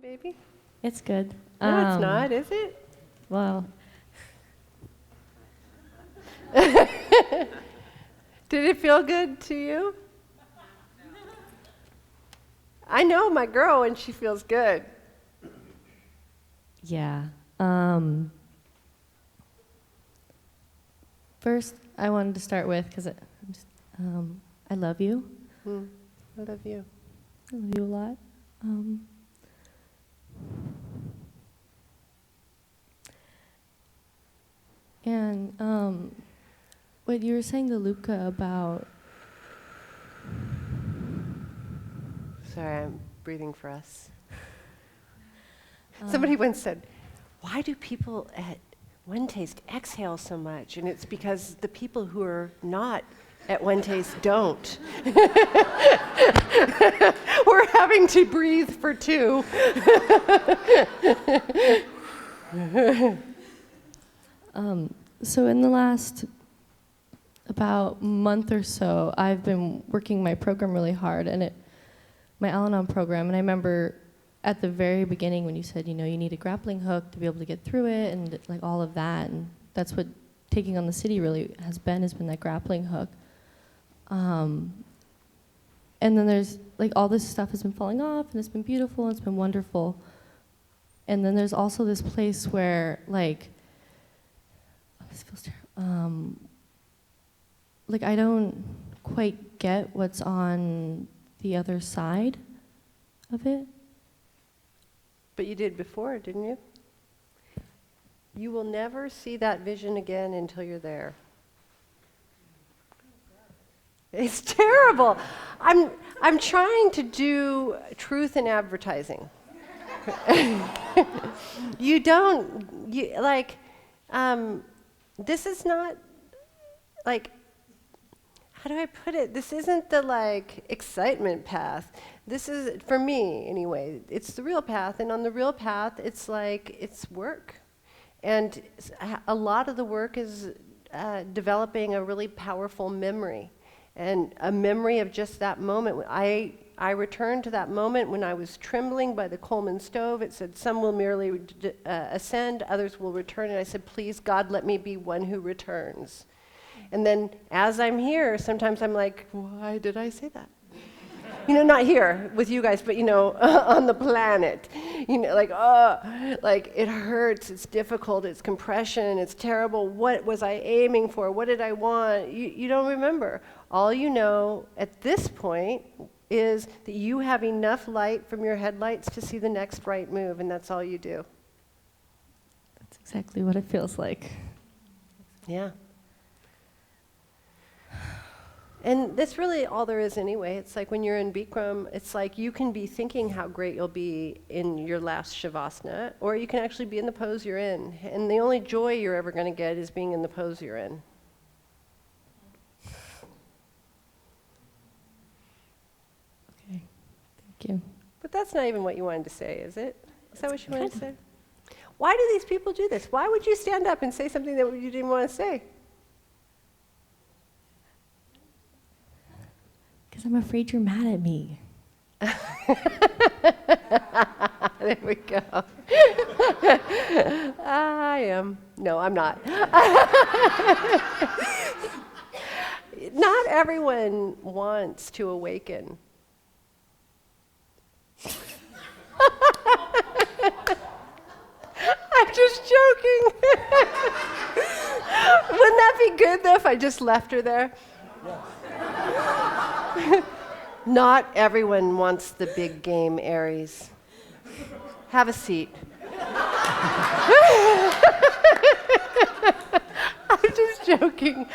baby? It's good. No, it's not, is it? Well, Did it feel good to you? I know my girl and she feels good. yeah. First, I wanted to start with, because I love you. I love you. I love you a lot. And what you were saying to Luca about... Sorry, I'm breathing for us. Somebody once said, why do people at OneTaste exhale so much? And it's because the people who are not at OneTaste don't. We're having to breathe for two. So in the last about month or so, I've been working my program really hard, and my Al-Anon program, and I remember at the very beginning when you said, you need a grappling hook to be able to get through it, and like all of that, and that's what taking on the city really has been that grappling hook. And then there's like all this stuff has been falling off, and it's been beautiful, and it's been wonderful. And then there's also this place where like, this feels terrible. Like I don't quite get what's on the other side of it. But you did before, didn't you? You will never see that vision again until you're there. It's terrible. I'm trying to do truth in advertising. This is not, like, how do I put it? This isn't the, like, excitement path. This is, for me, anyway, it's the real path. And on the real path, it's like, it's work. And a lot of the work is developing a really powerful memory. And a memory of just that moment. I returned to that moment when I was trembling by the Coleman stove. It said, some will merely ascend, others will return. And I said, please, God, let me be one who returns. And then as I'm here, sometimes I'm like, why did I say that? Not here with you guys, but, on the planet. Like it hurts, it's difficult, it's compression, it's terrible. What was I aiming for? What did I want? You don't remember. All you know at this point is that you have enough light from your headlights to see the next right move, and that's all you do. That's exactly what it feels like. Yeah. And that's really all there is anyway. It's like when you're in Bikram, it's like you can be thinking how great you'll be in your last Shavasana, or you can actually be in the pose you're in. And the only joy you're ever going to get is being in the pose you're in. Okay, thank you. But that's not even what you wanted to say, is it? Is that what you wanted to say? Why do these people do this? Why would you stand up and say something that you didn't want to say? Because I'm afraid you're mad at me. There we go. I am. No, I'm not. Not everyone wants to awaken. I'm just joking. Wouldn't that be good, though, if I just left her there? Not everyone wants the big game, Aries. Have a seat. I'm just joking.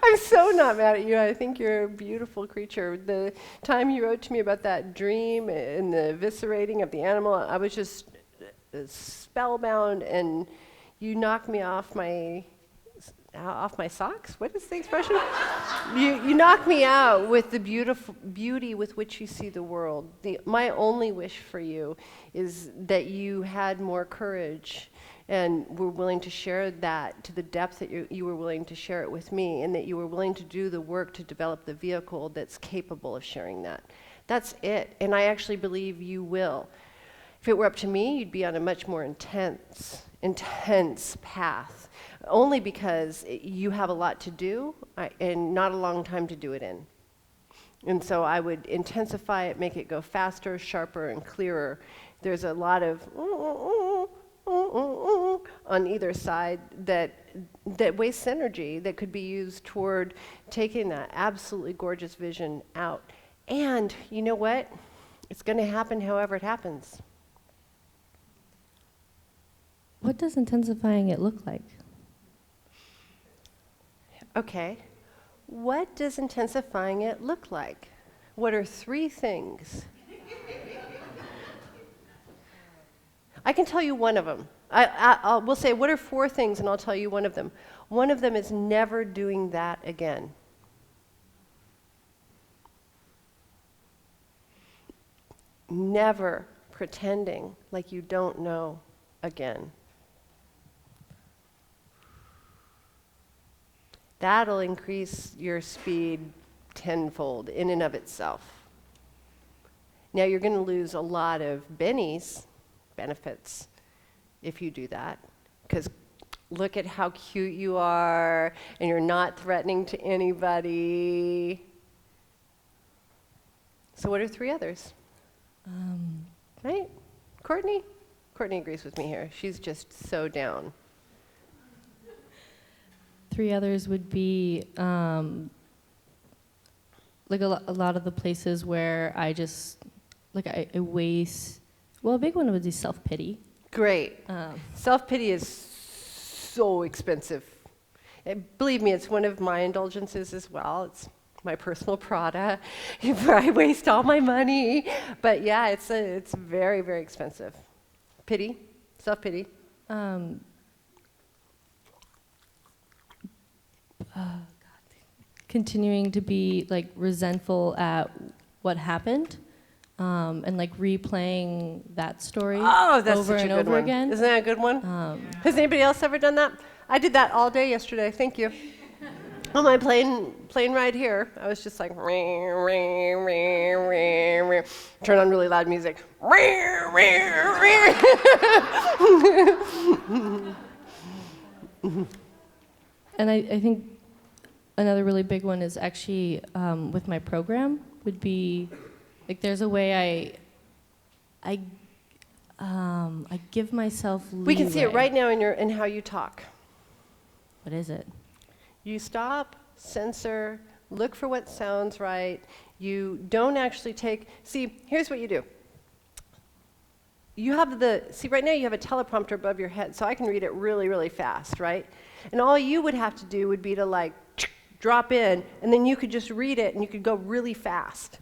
I'm so not mad at you. I think you're a beautiful creature. The time you wrote to me about that dream and the eviscerating of the animal, I was just spellbound, and you knocked me off my socks? What is the expression? You knock me out with the beautiful beauty with which you see the world. My only wish for you is that you had more courage and were willing to share that to the depth that you were willing to share it with me, and that you were willing to do the work to develop the vehicle that's capable of sharing that. That's it. And I actually believe you will. If it were up to me, you'd be on a much more intense path, only because you have a lot to do and not a long time to do it in. And so I would intensify it, make it go faster, sharper, and clearer. There's a lot of on either side that wastes energy that could be used toward taking that absolutely gorgeous vision out. And you know what? It's going to happen however it happens. What does intensifying it look like? Okay. What does intensifying it look like? What are 3 things? I can tell you one of them. We'll say, what are 4 things, and I'll tell you one of them. One of them is never doing that again. Never pretending like you don't know again. That'll increase your speed tenfold in and of itself. Now you're going to lose a lot of benefits if you do that, because look at how cute you are, and you're not threatening to anybody. So what are 3 others? Right? Courtney? Courtney agrees with me here. She's just so down. 3 others would be like a lot of the places where I just, like I waste, well, a big one would be self-pity. Great. Self-pity is so expensive. Believe me, it's one of my indulgences as well. It's my personal Prada, where I waste all my money. But yeah, it's very, very expensive. Pity, self-pity. Continuing to be like resentful at what happened, and like replaying that story That's over such and a good over one. again. Isn't that a good one? Has anybody else ever done that? I did that all day yesterday. Thank you. On my plane ride here, I was just like, turn on really loud music. And I think another really big one is actually with my program would be like there's a way I give myself leeway. We can see it right now in how you talk. What is it? You stop, censor, look for what sounds right. You don't actually see, here's what you do. You have right now you have a teleprompter above your head, so I can read it really, really fast, right? And all you would have to do would be to like drop in, and then you could just read it, and you could go really fast.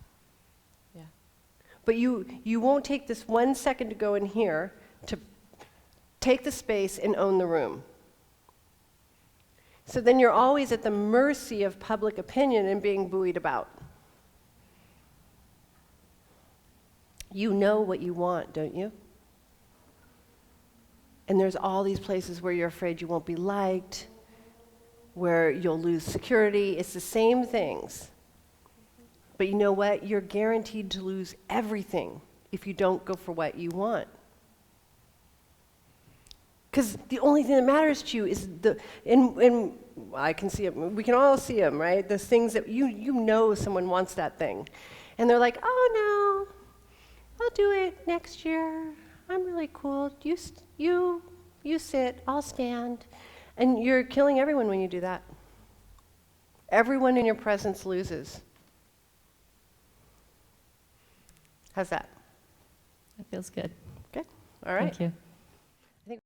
Yeah. But you won't take this 1 second to go in here to take the space and own the room. So then you're always at the mercy of public opinion and being buoyed about. You know what you want, don't you? And there's all these places where you're afraid you won't be liked, where you'll lose security. It's the same things. But you know what? You're guaranteed to lose everything if you don't go for what you want. Because the only thing that matters to you is and I can see it, we can all see them, right? The things that you know someone wants that thing. And they're like, oh no, I'll do it next year. I'm really cool. You sit, I'll stand. And you're killing everyone when you do that. Everyone in your presence loses. How's that? That feels good. Okay, all right. Thank you.